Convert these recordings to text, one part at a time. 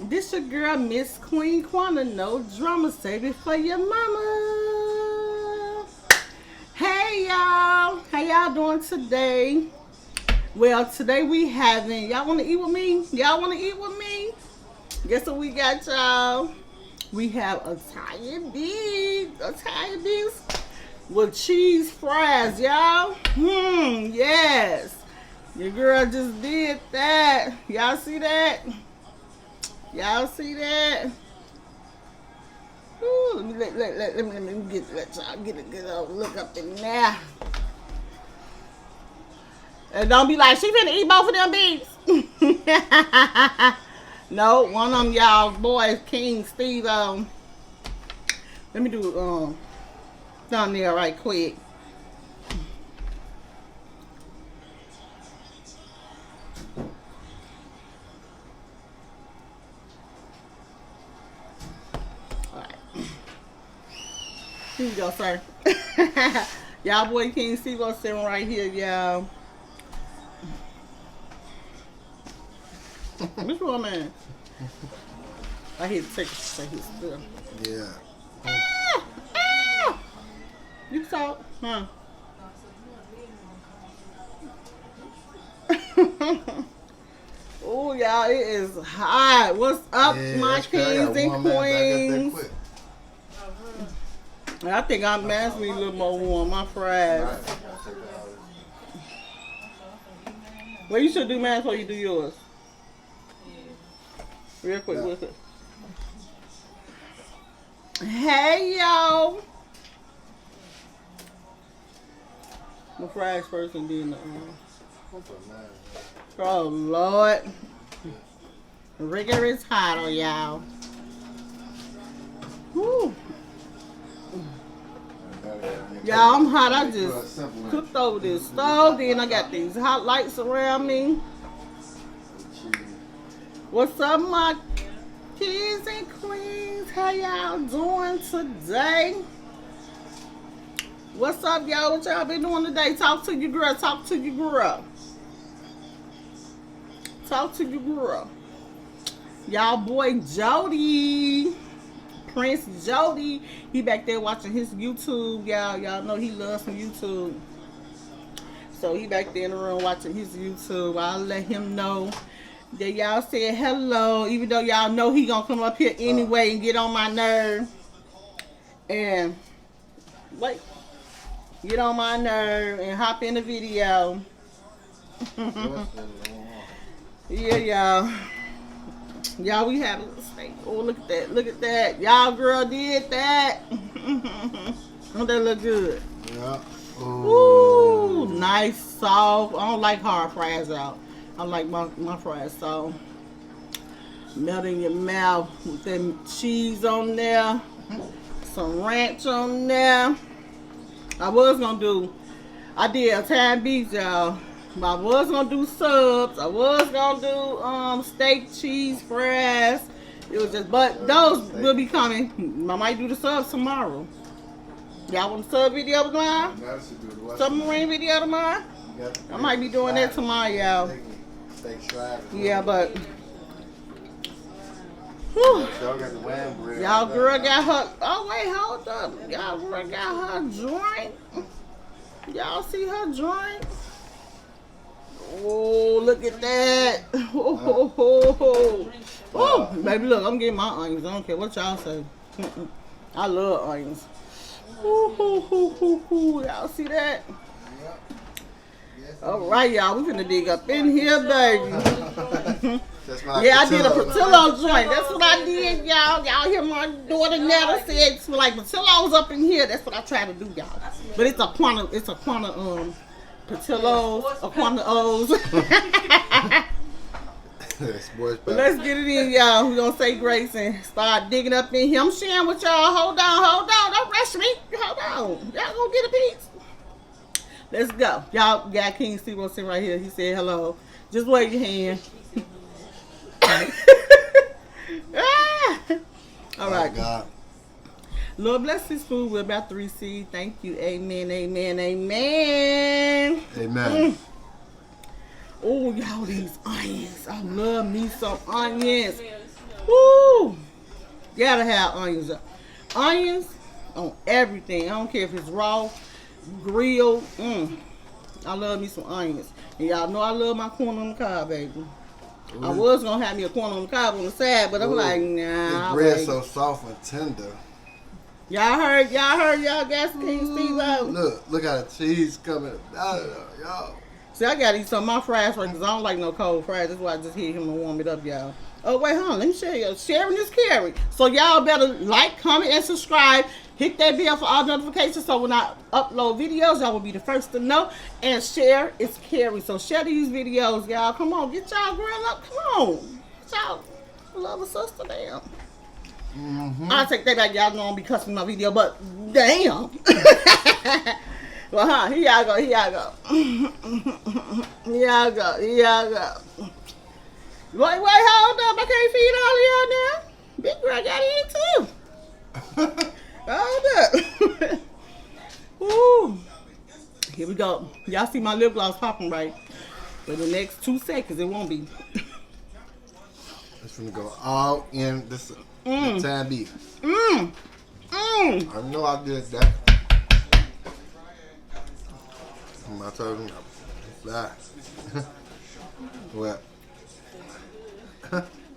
This your girl, Miss Queen Quanta. No drama, save it for your mama. Hey y'all, how y'all doing today? Well, today we having, y'all want to eat with me? Y'all want to eat with me? Guess what we got, y'all? We have Italian beef with cheese fries, y'all. Yes. Your girl just did that. Y'all see that? Y'all see that? Ooh, let me let y'all get a good old look up in there. And don't be like, she finna eat both of them beefs. No, one of them y'all boys, King Steve. Let me do thumbnail right quick. Here you go, sir. Y'all boy King Steve sitting right here, y'all. Which one, man? I hate to take his stuff. Yeah. You saw, huh? Oh, y'all, it is hot. What's up, my kings and queens? I think I'm me a little more warm. My fries. Well, you should do mine before you do yours. Real quick, real quick. Hey, y'all. My fries first and then the oh, Lord. Rigor is hot on y'all. Woo. Y'all, I'm hot. I just cooked over this stove. Then I got these hot lights around me. What's up, my kids and queens? How y'all doing today? What's up, y'all? What y'all been doing today? Talk to your girl. Talk to your girl. Talk to your girl. Y'all boy Jody. Prince Jody, he back there watching his YouTube, y'all. Y'all know he loves some YouTube. So he back there in the room watching his YouTube. I'll let him know that y'all said hello, even though y'all know he gonna come up here anyway and get on my nerve. And wait, get on my nerve and hop in the video. Yeah, y'all. Y'all, we have a steak. Oh, look at that. Look at that. Y'all girl did that. Don't that look good? Yeah. Ooh, nice, soft. I don't like hard fries out. I like my fries soft. Melt in your mouth with that cheese on there. Some ranch on there. I did Italian beef, y'all. I was gonna do subs. I was gonna do steak, cheese, fries. It was just, but those will be coming. I might do the subs tomorrow. Y'all want a sub video tomorrow? Submarine video tomorrow? I might be doing that tomorrow, y'all. Yeah, but whew. Y'all girl got her. Oh wait, hold up. Y'all girl got her drink. Y'all see her drink? Oh, look at that. Oh, baby, look, I'm getting my onions. I don't care what y'all say. I love onions. Y'all see that? All right, y'all, we finna dig up in here, baby. Yeah, I did a Patillo joint. That's what I did, y'all. Y'all hear my daughter Netta said it's like Patillo's up in here. That's what I try to do, y'all. But it's a quanta Patillos, a quanta O's. Let's get it in, y'all. We're gonna say grace and start digging up in here. I'm sharing with y'all. Hold on. Don't rush me. Hold on. Y'all gonna get a piece. Let's go. Y'all got King Steve sitting right here. He said hello. Just wave your hand. All right. God. Lord bless this food. We're about to receive. Thank you. Amen. Amen. Amen. Amen. Oh, y'all, these onions. I love me some onions. Woo! Gotta have onions. Onions on everything. I don't care if it's raw, grilled. I love me some onions. And y'all know I love my corn on the cob, baby. Ooh. I was gonna have me a corn on the cob on the side, but I'm like, nah. The bread so soft and tender. Y'all heard y'all got some King Steve out. Look how the cheese coming out of there, y'all. See, I gotta eat some of my fries first because I don't like no cold fries. That's why I just hit him to warm it up, y'all. Oh, wait, hold on. Let me show you. Sharing is caring. So y'all better like, comment, and subscribe. Hit that bell for all notifications so when I upload videos, y'all will be the first to know. And share is caring. So share these videos, y'all. Come on. Get y'all grill up. Come on. Get y'all love a sister, damn. I'll take that back. Y'all know I'm be cussing my video, but damn. Well, here y'all go. Here y'all go. Here y'all go. Here y'all go. Wait, hold up. I can't feed all of y'all now. Big girl got in too. Hold up. Woo. Here we go. Y'all see my lip gloss popping right. For the next 2 seconds, it won't be. It's gonna go all in this the time beef. I know I did that. I told him, fly. What?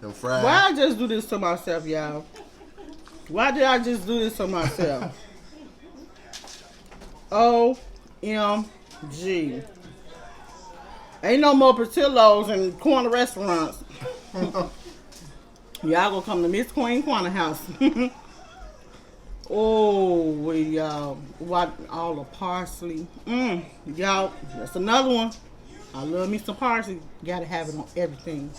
Them fries. Why I just do this to myself, y'all? Why did I just do this to myself? OMG. Ain't no more Portillo's in corner restaurants. Y'all gonna come to Miss Queen Corner House. Oh, y'all. What all the parsley. Y'all, that's another one. I love me some parsley. Gotta have it on everything.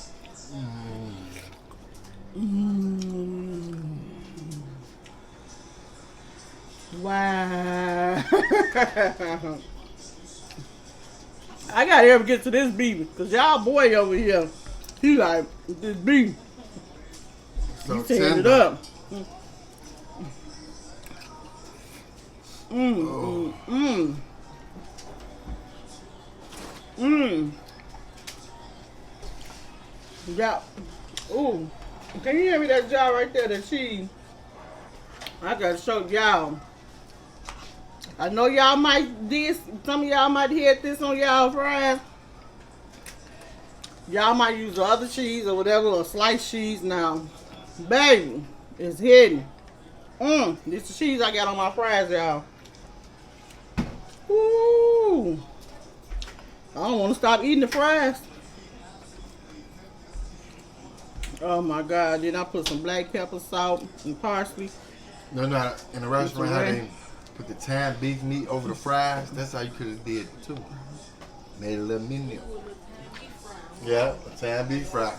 Wow. I gotta ever get to this beef because y'all boy over here, he like this beef. So he tearing it up. Yeah. Ooh. Can you hear me that jar right there, the cheese? I gotta show y'all. I know y'all might some of y'all might hit this on y'all fries. Y'all might use the other cheese or whatever, or sliced cheese now. Baby, it's hidden. This is the cheese I got on my fries, y'all. Ooh. I don't want to stop eating the fries. Oh my God, then I put some black pepper, salt, and parsley. No, in the restaurant, how they put the tan beef meat over the fries, that's how you could have did it too. Made a little menu. Yeah, a tan beef fry.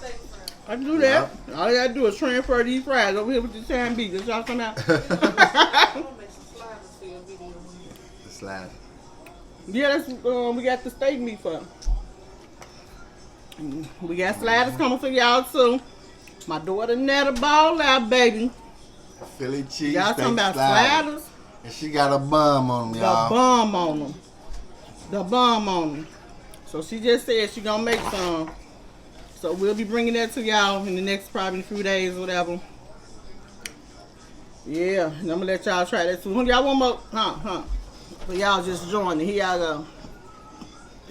I can do that. All I gotta do is transfer these fries over here with the tan beef. That's y'all come out. The slide. Yeah, that's we got the steak meat for. We got sliders coming for y'all too. My daughter Netta ball out, baby. Philly cheese. Y'all talking about sliders? And she got a bum on them, y'all. The bum on them. The bum on them. So she just said she gonna make some. So we'll be bringing that to y'all in the next probably few days or whatever. Yeah, and I'm gonna let y'all try that too. Y'all want more? Huh? So y'all just joining. Here y'all go.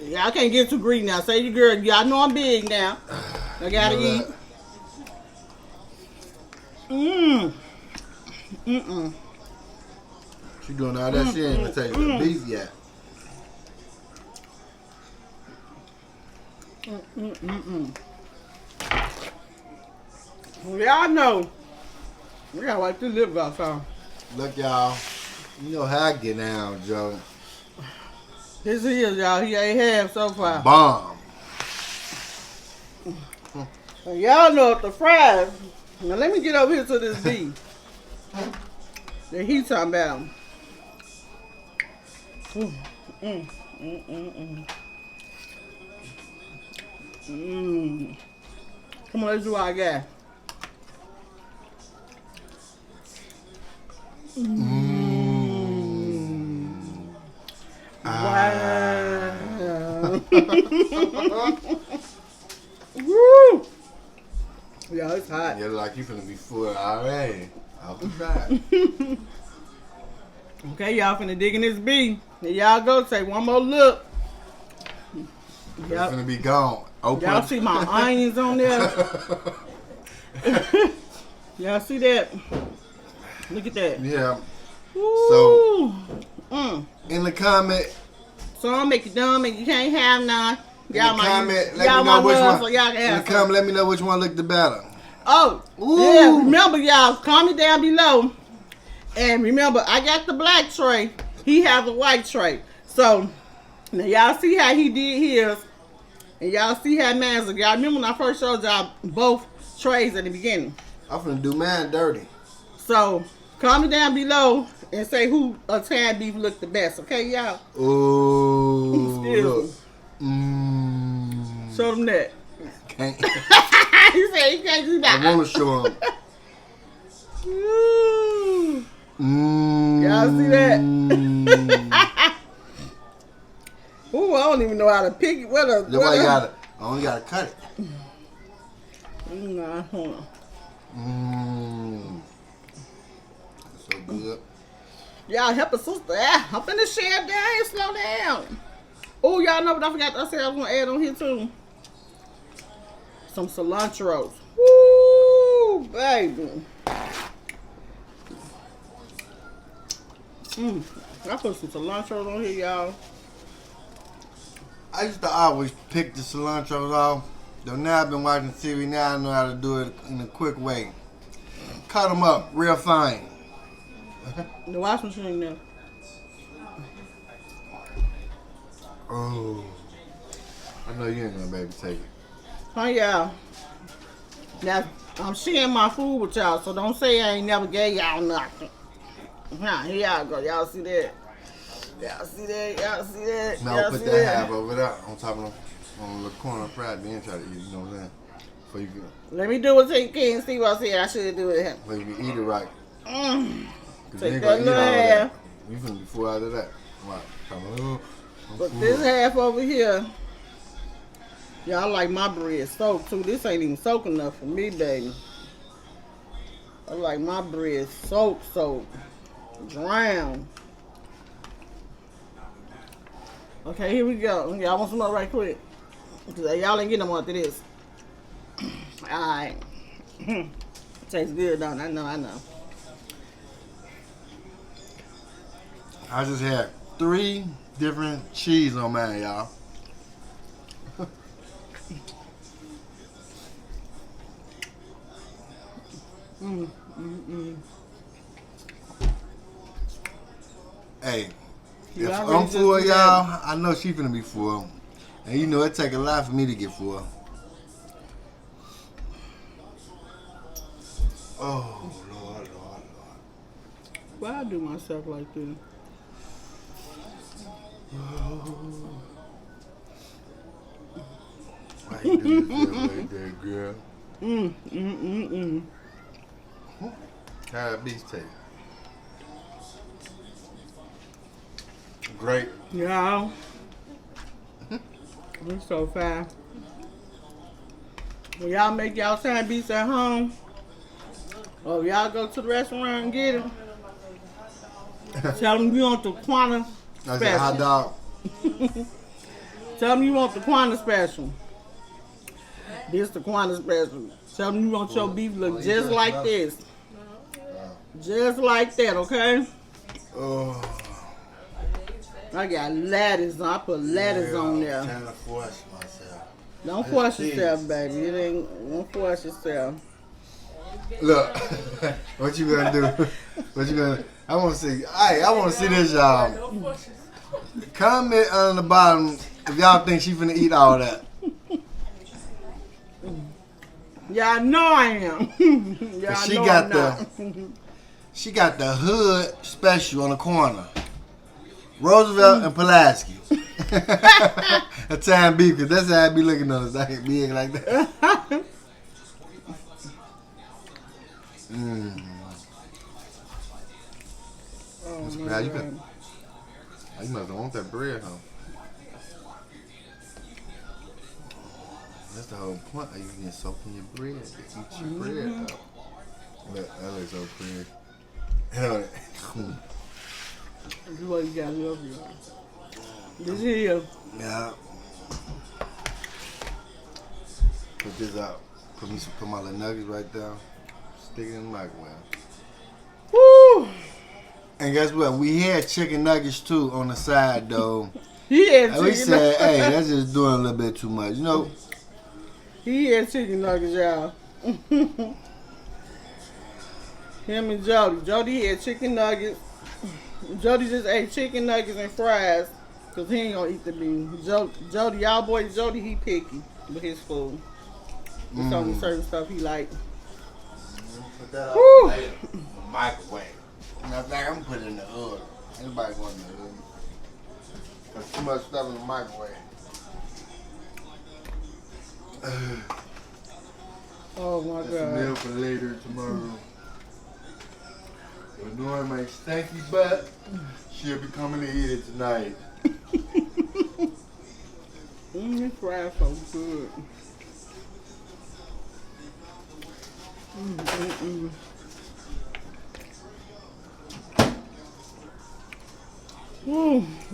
Y'all can't get too greedy now. Say your girl. Y'all know I'm big now. I gotta eat. She doing all that shit. Ain't gonna tell you the beef yet. Y'all know. We gotta wipe this lip gloss off. Look, y'all. You know how I get down, Joe. This is y'all. He ain't half so far. Bomb. Y'all know the fries. Now let me get over here to this beef that he talking about. Come on, let's do what I got. Wow. Woo! Yeah, it's hot. Yeah, like you finna be full already. I'll be back. Okay, y'all finna dig in this beef. Here y'all go. Take one more look. It's finna be gone. Open. Y'all see my onions on there? Y'all see that? Look at that. Yeah. Ooh. So, in the comment, So I'll make it dumb and you can't have none. Y'all comment, let me know which one. So y'all can have in the comment, let me know which one looked the better. Oh, yeah. Remember, y'all, comment down below. And remember, I got the black tray. He has a white tray. So, now y'all see how he did his. And y'all see how mine's look. Y'all remember when I first showed y'all both trays at the beginning. I'm finna do mine dirty. So, comment down below and say who a tan beef looked the best. Okay, y'all? Ooh, look. Show them that. Can't. He said he can't do that. I want to show them. Y'all see that? Ooh, I don't even know how to pick it. I only gotta cut it. Nah, hold on. So good. Y'all help a sister. I'm finna share down. Slow down. Oh, y'all know what I forgot. I said I was gonna add on here too. Some cilantro. Woo, baby. I put some cilantro on here, y'all. I used to always pick the cilantros off. Though now I've been watching TV, now I know how to do it in a quick way. Cut them up real fine. The wash machine now. Oh, I know you ain't gonna be able to take it. Huh, y'all? Now, I'm sharing my food with y'all, so don't say I ain't never gave y'all nothing. Here y'all go. Y'all see that? Y'all see that? Y'all see that? Now Y'all put see that half over there on top of on the corner of fried then try to eat, you know what I'm saying? Before you can. Let me do what you can see what I said I should do with him. Before you can eat it right. Take that little half. You finna be full out of that. Right. Put this half over here. Y'all like my bread soaked too. This ain't even soaked enough for me, baby. I like my bread soaked. Drown. Okay, here we go. Y'all want some more right quick? Cause y'all ain't getting no more after this. Alright. Tastes good, don't it? I know. I just had 3 different cheese on mine, y'all. Hey, if I'm full, y'all, I know she finna be full. And you know it take a lot for me to get full. Oh, Lord. Why I do myself like this? Why you do this like that, girl? How that beef taste? Great. Y'all. It's so fast. When y'all make y'all sand beefs at home, or y'all go to the restaurant and get them, tell them you want the Quanta special. That's a hot dog. Tell them you want the Quanta special. This the Quanta special. Tell them you want your beef look just like this. Just like that, okay? Oh. I got lettuce. I put lettuce on there. I'm trying to force myself. Don't force yourself, baby. It ain't. Don't force yourself. Look, what you gonna do? What you gonna? I want to see. I want to see this, y'all. Comment on the bottom if y'all think she finna eat all that. Y'all know I am. Y'all she know got I'm not. She got the hood special on the corner. Roosevelt and Pulaski. A time beef, because that's how I be looking on us. I ain't big like that. Oh, now you must want that bread, huh? That's the whole point. You can soak in your bread. To eat your bread up. Look, that looks so pretty. This is what you got to do. This here. Yeah. Put this out. Put my little nuggets right there. Stick it in the microwave. Woo! And guess what? We had chicken nuggets too on the side though. He had And we chicken said, nuggets. hey, that's just doing a little bit too much. You know? He had chicken nuggets, y'all. Him and Jody. Jody had chicken nuggets. Jody just ate chicken nuggets and fries because he ain't going to eat the beef. Jody, y'all boy Jody, he picky with his food. It's only certain stuff he like. Put that Woo! out later. In the microwave. And I think I'm gonna put it in the oven. Anybody going in the oven? There's too much stuff in the microwave. Oh my That's a meal God. for later tomorrow. We're doing my stanky butt. She'll be coming to eat it tonight. This fries so good.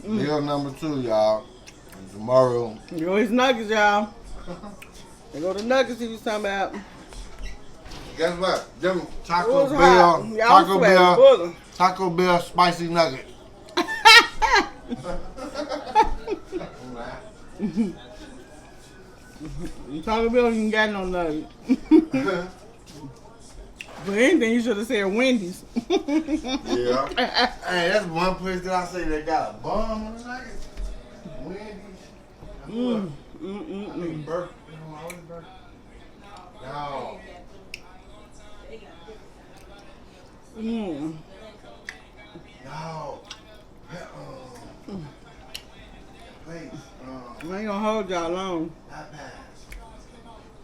Meal number 2, y'all. And tomorrow. There go his nuggets, y'all. There go the nuggets he was talking about. Guess what? Them It Taco was hot. Bell, Y'all sweating bullets. Taco Bell spicy nugget. Taco Bell, you ain't got no nuggets. But anything, you should have said Wendy's. Yeah. Hey, that's one place that I say they got a bum on the nuggets. Wendy's. I think Burger. No. No. Place. I ain't gonna hold y'all long. Not bad.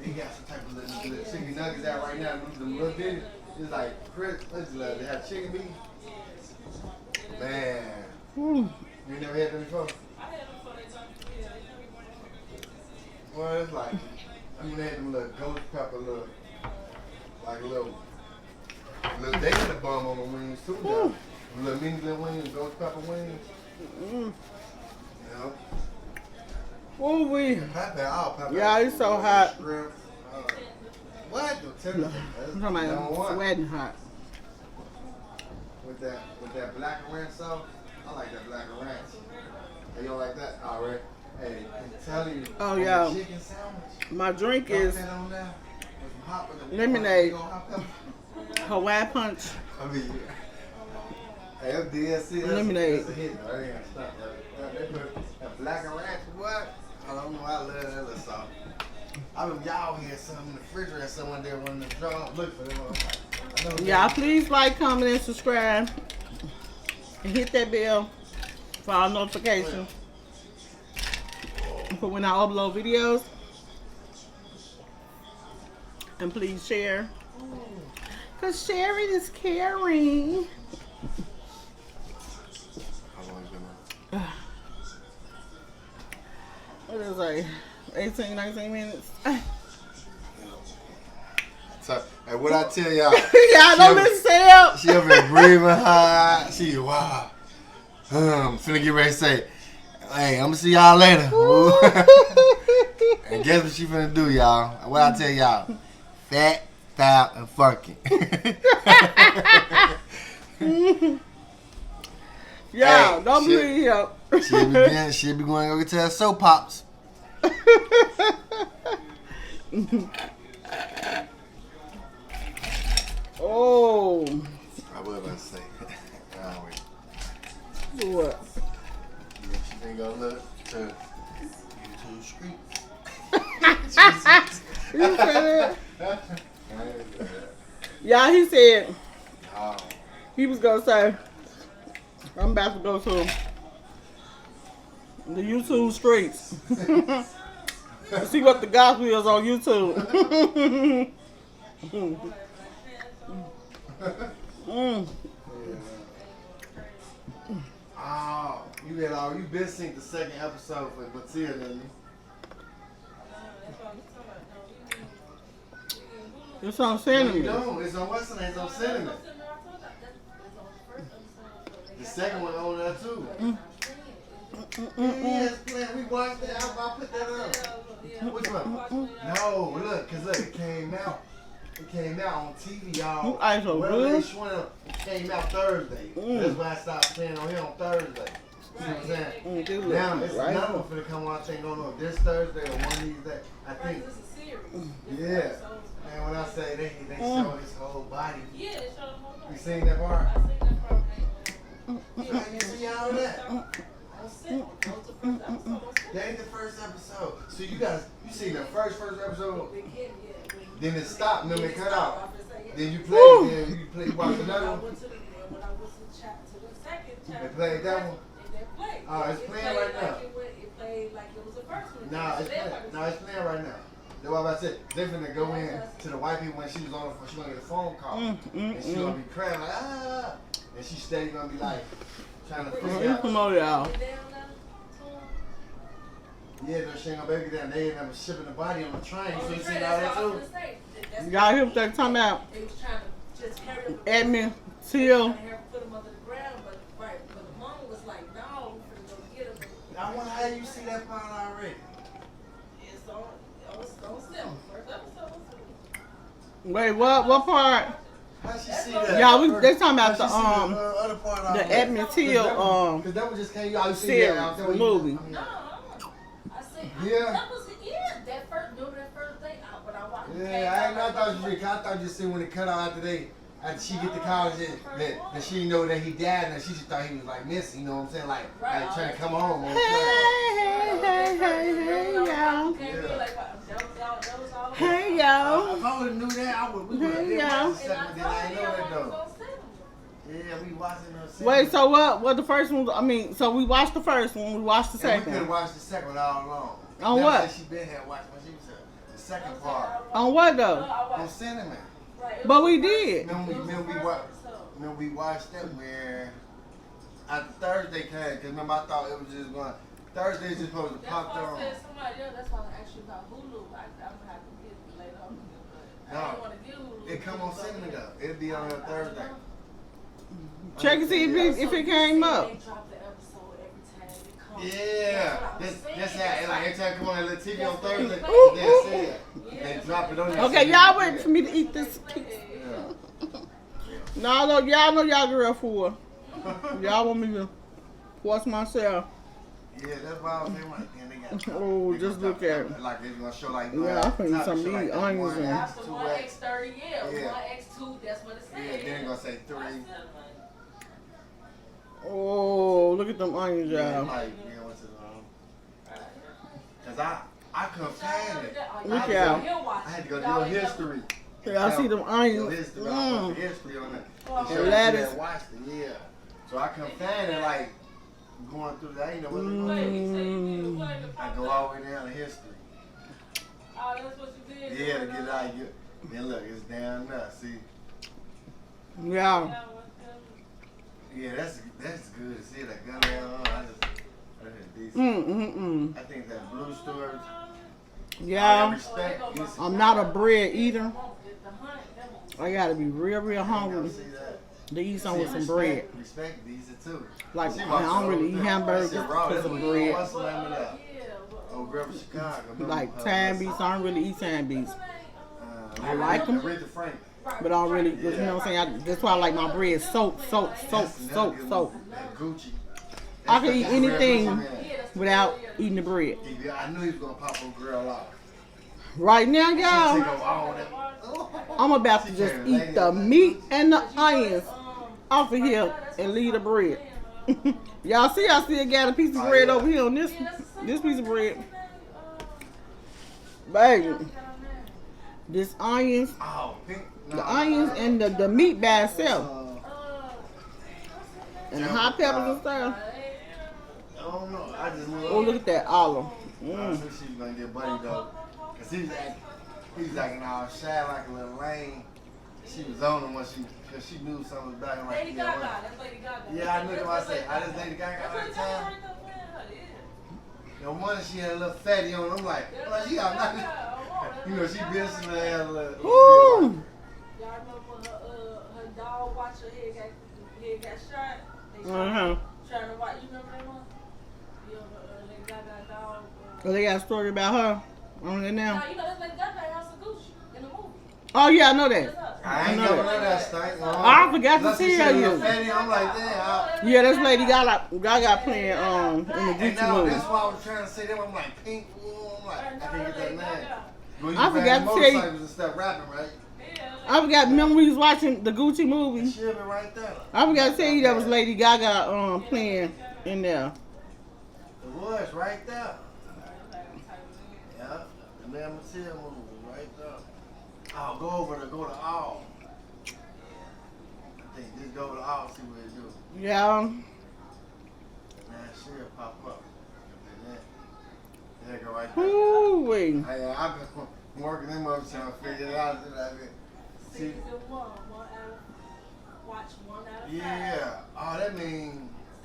They got some type of little chicken nuggets out right now. Them little bitty. It's like crisp. They have chicken meat. Man. Woo. You never had them before? Well, it's like, I mean, they had them little ghost pepper, they had a bum on the wings too, though. Little mini little wings, ghost pepper wings. You know? Ooh wee. Pepper. Yeah, it's so hot. Shrimp. What? Don't tell me. I'm talking about sweating hot. With that black ranch sauce, I like that black ranch. Hey, you don't like that? All right. Hey, I'm telling you. Oh, on the yeah. chicken sandwich. My drink Drop is that on there with some hot lemonade. hot pepper. Hawaii punch. I mean, hey, DSC, Lemonade. that's a hit. I ain't gonna stop that. They put that black and ranch, what? I don't know, I love that little sauce. I mean, y'all had something in the refrigerator, someone there wanted to draw. Look for them. Y'all please like, comment, and subscribe. And hit that bell for all notifications. For when I upload videos. And please share. Because sharing is caring. How long you been on? What is it? 18, 19 minutes. So, hey, what I tell y'all? Y'all don't listen to him. She up here breathing hard. She, wow. Finna get ready to say, hey, I'm gonna see y'all later. And guess what she finna do, y'all? What I tell y'all? Fat, foul, and funky. Y'all, Hey, don't believe him. She'll be going to go get to her soap pops. Oh. I was about to say. Oh, wait. What? She ain't gonna look to YouTube street. You said that? Y'all, he said Oh. he was gonna say, I'm about to go to the YouTube streets. See what the gospel is on YouTube. Oh, you been seen the second episode for Matilda, didn't you? It's on No, you cinnamon. don't. It's on what's the name? It's on cinnamon. The second one on there too. Yeah, it's playing. We watched that. I put that up. Which one? No, look, cause look, it came out. It came out on TV, y'all. You ice so Wherever good. they showing up, it came out Thursday. That's why I stopped playing on here on Thursday. See what I'm saying? Now it's another one finna come on. I think I don't know if this Thursday or one of these days. I think. Yeah. Man, when I say they show his whole body. Yeah, they show the whole You seen that part? I seen that part. I didn't see all that. That That ain't the first episode. So you guys, you seen the first episode, then it stopped, and then it cut out. Then you play, you watch another one. They played that one. Oh, it's playing right now. It played like it was the first one. Nah, it's playing. Nah, it's playing right now. That's what I said. They finna go in to the white people when she was on the phone. She gonna get a phone call, and she gonna be crying like ah, and she steady gonna be like trying to figure out. Promote y'all. Yeah, no, she ain't gonna baby down. They ain't never shipping the body on the train. So you see all that too? Y'all hear what they talking about? They was trying to just carry them. Admin, Till. Put them under the ground, but the mom was like, no, we're gonna go get them. I wonder how you see that part already. It's on film. First episode. Wait, what part? How she see that? Y'all, they talking about the other part the already. Admin Till Cause that one just came out. You see series, that out there? movie. No, I said, Yeah. that was, that first, doing that first thing, but I watched it. Yeah, I thought you see when it cut out after she get to college that she didn't know that he died and she just thought he was like missing, you know what I'm saying? Like trying to come home. Hey, y'all. Hey, y'all. If I would have knew that, I would. We would have Hey, watched y'all. the second, then I ain't know that though. Yeah, we watching those. Wait, so what the first one, I mean, so we watched the first one, we watched the And we could second have one. watched the second one all along. On Never what? said she been here watching when she was here. The second part. On what though? On Cinnamon. But we did. Remember we watched that where after Thursday came, because remember I thought it was just going, Thursday's just supposed to pop That's on. why I said somebody else, that's why I asked you about Hulu. I'm gonna have to get it later on. But I didn't want to get Hulu. It come on Cinnamon though. It'll be on there Thursday. Check and see if it came up. They drop the episode every time it comes. Yeah, that's how, like every time come on that little TV on Thursday, Ooh, they ooh, see it. They drop it on there. Okay, y'all wait for me to eat this pizza. Yeah. No, y'all know y'all girl for. Y'all want me to watch myself. Yeah, that's why I was saying like, damn, they got. Oh, they just gonna look drop at that, it. like it's gonna show like. Yeah, I can eat top some show, meat, like, onions, and- After 2X. 1x30, yeah. Yeah. 1x2, that's what it said. Yeah, then it's gonna say 3. Oh, look at them onions, Yeah, y'all. like, yeah, what's it Cause I couldn't find it. Look I out. had to go do a history. Yeah, I see them Your onions. history. I put the history on it. Oh. It showed Lettuce. you that watched it, yeah. So I couldn't find it like going through that. I didn't know what it was. I go all the way down to history. Oh, that's what you did? Yeah, to get it out. Then look, it's down there. See? Yeah. Yeah, that's good to see that gun down. That's decent. I think that blue storage. Yeah. Respect. I'm not a bread eater. I gotta be real hungry See that? to eat some with some bread. Respect these too. Like, She I watched don't the really whole eat thing. hamburgers That shit raw. because of That's bread. What's the name of that? Oh, Grandpa Chicago. Remember, Like time beats, I don't really eat time beats. I like 'em. Aretha Franklin. But I don't really, you know what I'm saying? That's why I like my bread soaked. That Gucci. I can eat anything without eating the bread. Yeah, I knew he was gonna pop a girl out. Right now, She take y'all, over all that. I'm about to just eat the meat and the onions off of here and leave the bread. Y'all see, I still got a piece of bread over here on this piece of bread. Baby, this onions, Oh, pink. the onions and the meat by itself. And the hot peppers and stuff. I don't know. I just knew. Oh, look at that olive. I knew she was gonna get buddy though. Cause he was acting all shy like a little lame. She was on him when cause she knew something was back. Like, Lady Gaga, that's Lady Gaga. yeah, I knew what I said. I just Lady Gaga all the time. No wonder she had a little fatty on. I'm like, well, she got nothing. You know, she business man. Woo! Y'all remember her dog watch her head got shot? They trying to watch. You remember that one? You ever Lady Gaga dog? Oh, they got a story about her on there now. No, you know that's Lady Gaga House of Gucci in the movie. Oh yeah, I know that. That's her. I ain't never heard that stank. I forgot to tell you. I'm like, damn. Yeah, that's Lady Gaga playing in the And Gucci now movie. that's why I was trying to say that. I'm like, pink. I'm like, I can't get that name. Well, I you forgot ran to tell you. motorcycles and stuff rapping, right? I forgot. Remember we was watching the Gucci movie? She been right there. I forgot to tell you that was Lady Gaga playing in there. It was right there. Yeah, the Man Mattel movie right there. I'll go to all. I think just go to all, see what it do. Yeah. And that shit pop up. And then go right there. Ooh-wee. I've been working them up trying to figure it out. See, Season 1 out of watch 1 out of 5. yeah. Oh, that means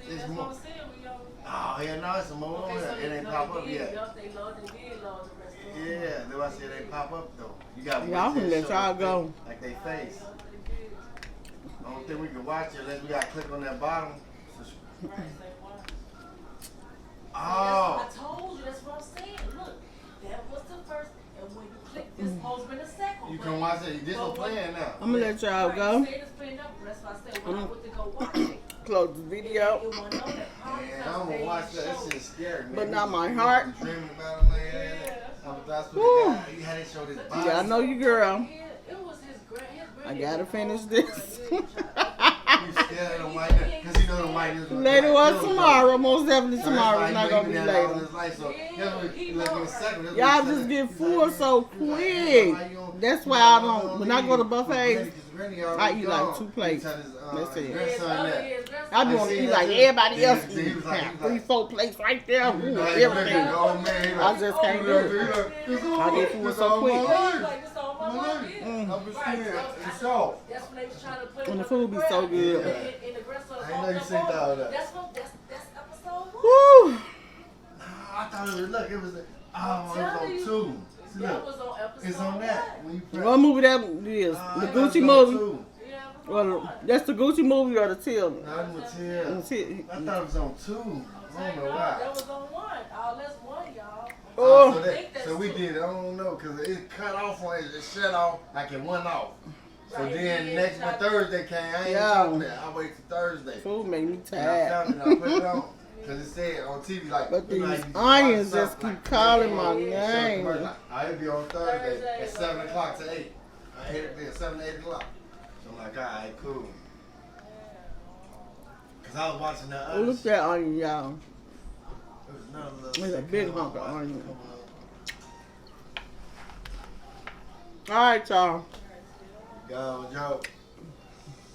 See, it's that's more. what I'm saying. We on. Oh, yeah, no, it's some more on Okay, so here. It ain't they pop up did, yet. yup, they did load the rest of them. Yeah, that's why I said they pop up though. You got to Y'all can let y'all go. Like they face. I don't think we can watch it unless we got to click on that bottom. Oh. I told you, that's what I'm saying. Look, that was the first, and when you click this, supposed to be the second. You can watch it. This But one playing now. I'm gonna let y'all go. That's why I said when I went to go watch it. Close the video. It wasn't on that part. Man, I'm gonna watch that. That shit's scary, man. But not my heart. You dreaming about him, man. That's what the guy. You had to show this body. Yeah, I know you, girl. Yeah, it was his I gotta finish this. You scared of the white because you know the white is Later or tomorrow, most definitely tomorrow. It's not gonna be later. Y'all just get full so quick. That's why I don't. When I go to buffets, I eat like 2 plates. That's it. I be want to eat like everybody else eat. 3, 4 plates right there. Ooh, everything. I just can't do it. I get full so quick. When the food be so good. I know you seen all that. That's episode 1. Woo! I thought it was, look, it was, it was on 2. See, That look, was on episode it's on that. When you press, What movie that is? The Gucci movie? Well, that's the Gucci movie or the Till? Not Mattel. Until- I thought it was on 2. I don't know why. That was on 1. All that's 1, y'all. Oh, So we did, I don't know, because it cut off on it, it shut off, like it went off. So then next when Thursday came, I ain't talking that. I wait till Thursday. food make me And I tired. found it, I put it on. Because it said on TV, like, But you know, these you onions watch just something, keep calling my like, name. I'll be on Thursday at 7 o'clock to 8. I hate it being 7 to 8 o'clock. So I'm like, all right, cool. Because I was watching that Oh, look at that onion, y'all. There was another little It's a shit big come hunk of on, onion. come on. All right, y'all. Yo, Joe.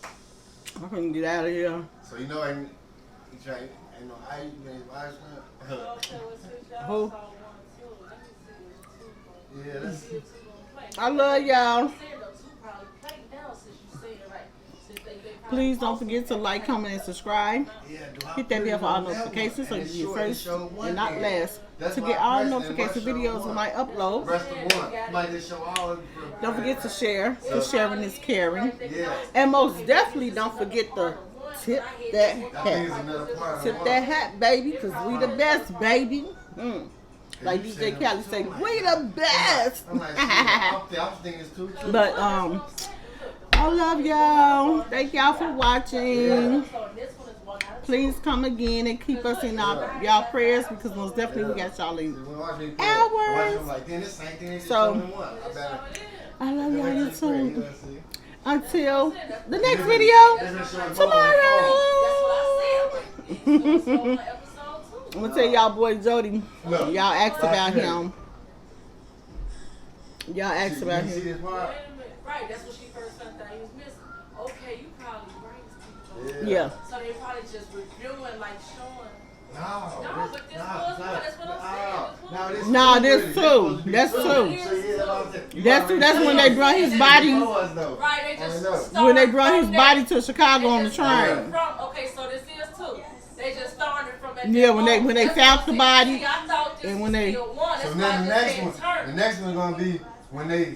I can get out of here. So you know, ain't no ice, ain't ice cream. Who? Yeah, that's I love y'all. Please don't forget to like, comment, and subscribe. Hit that bell for all notifications so you get first and not last to get all notification videos when I upload. rest of one. Like they show all. Don't forget to share, because sharing is caring. Yeah. And most definitely don't forget to tip that That is hat. another part of Tip the that hat, baby, because we the best, baby. Like DJ Khaled say, we the best. I'm like, I was thinking it's too. But I love y'all. Thank y'all for watching. Please come again and keep us in y'all prayers, because most definitely we got y'all in hours. So I love y'all you too. Until the next video tomorrow. I'm gonna tell y'all boy Jody. Y'all asked about him. Y'all asked about him. Right, that's what she first found out he was missing. Okay, you probably brings people. Yeah. So they probably just reviewing, like showing. No, but this was one. That's what I'm saying. Nah, there's 2. That's 2. That's 2. That's when they brought his body. Right, they just When they brought his body to Chicago on the train. Okay, so this is 2. They just started from that. Yeah, when they found the body, See, I thought this and was when they. still 1. So That's then why the I just next said one turn. gonna be when they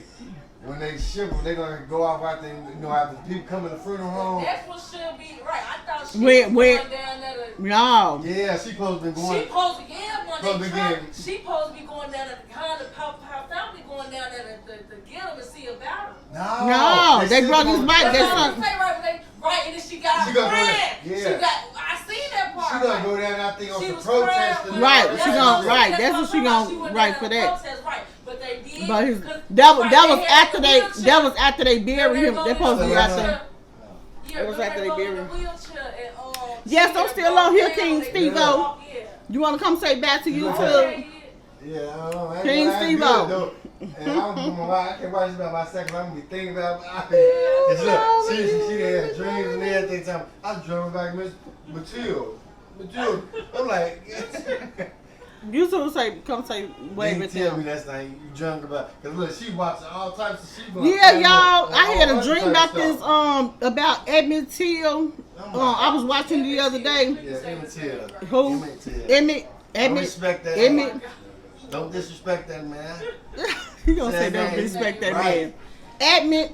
shiver, they gonna go off after after people come in the funeral home. That's what should be right. I thought she Wait, was going down there to. No. Yeah, she supposed to be going. She supposed to when they try. Again. She supposed to be going down to her family going down there to get him and see about him. No, they brought his bike. They son. Right, and then she got She a gonna go friend. there. Yeah. She got. I seen that part. She gonna go down, I think, on She some was protesting. crying. Right, That's she gonna right. That's what she gonna right for that. Protest, right. But they did. But his, 'cause- that right, was had after the they wheelchair. after they buried him. They supposed to be out there. Yeah, It was after they buried him. Yes, I'm still on here, King Steve-O. Yeah. You want to come say back to you Yeah. too? Yeah, I don't know. King Steve-O. And I'm gonna lie, I can't watch this about my second. I'm gonna be thinking about it. Look, she had dreams and everything. Time I was dreaming about Miss Matilda. I'm like, You two say come say wave they at tell me them. that's not you drunk about. Cause look, she watching all types of shit. Yeah, y'all. I had a dream about this about Emmett Till. I was watching the other day. Yeah, Emmett Till. Who? Emmett. Emmett. Respect that. Emmett. Don't disrespect that man. You gonna say That don't man. respect that Right. man? Admit,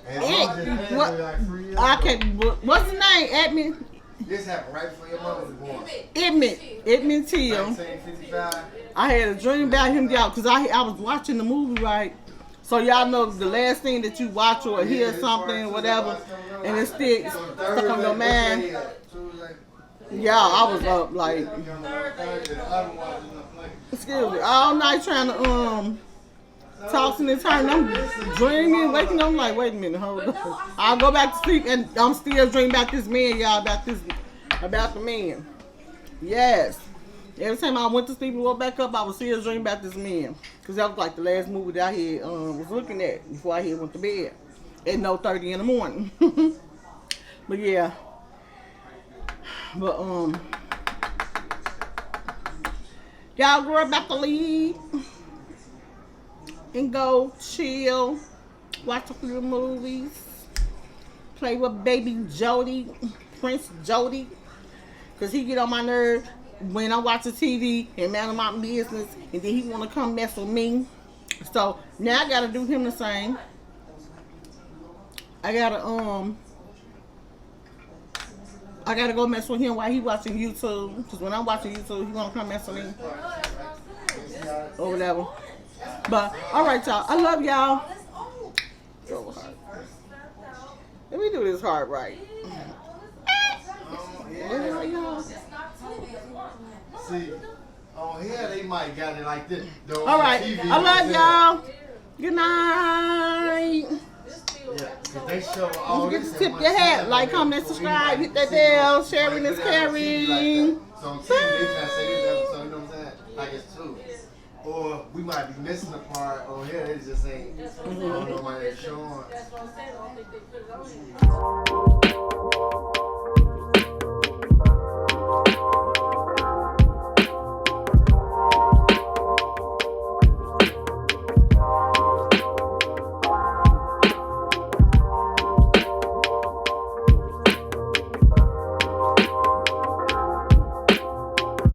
And I was just playing what? with like 3 years I ago. can't. What's his name? Admit. This happened right before your mother was born. Admit Till. 1955. I had a dream about him, y'all, because I was watching the movie, right? So y'all know the last thing that you watch or hear something or whatever, and it stuck on your mind. Yeah, I was up like, excuse me, all night trying to tossing and turning. I'm dreaming, waking up. I'm like, wait a minute, hold on. I'll go back to sleep and I'm still dreaming about this man, y'all, about the man. Yes. Every time I went to sleep and woke back up, I was still dreaming about this man. Because that was like the last movie that I had was looking at before I had went to bed at 9:30 in the morning. But yeah. But y'all girl about to leave and go chill, watch a few movies, play with baby Jody, Prince Jody, cause he get on my nerve when I watch the TV and man my business, and then he wanna come mess with me. So now I gotta do him the same. I gotta go mess with him while he watching YouTube. Cause when I'm watching YouTube, he wanna come mess with me or whatever. But all right, y'all. I love y'all. Go hard. Let me do this hard right. Yeah, y'all. See, on here they might got it like this. Though All on right. TV, I love it's y'all. Good night. Yeah, 'cause they show all Don't forget this to at tip one your hat, time, like, but comment, for subscribe, anybody hit that to see bell. like, Sharing like is put it out on TV like caring. that. So on TV, they try to say this episode, you know what I'm saying? Like it's two. Or we might be missing a part on here, they just ain't, I don't know why they're showing. That's what I'm saying. I don't think they put it on here.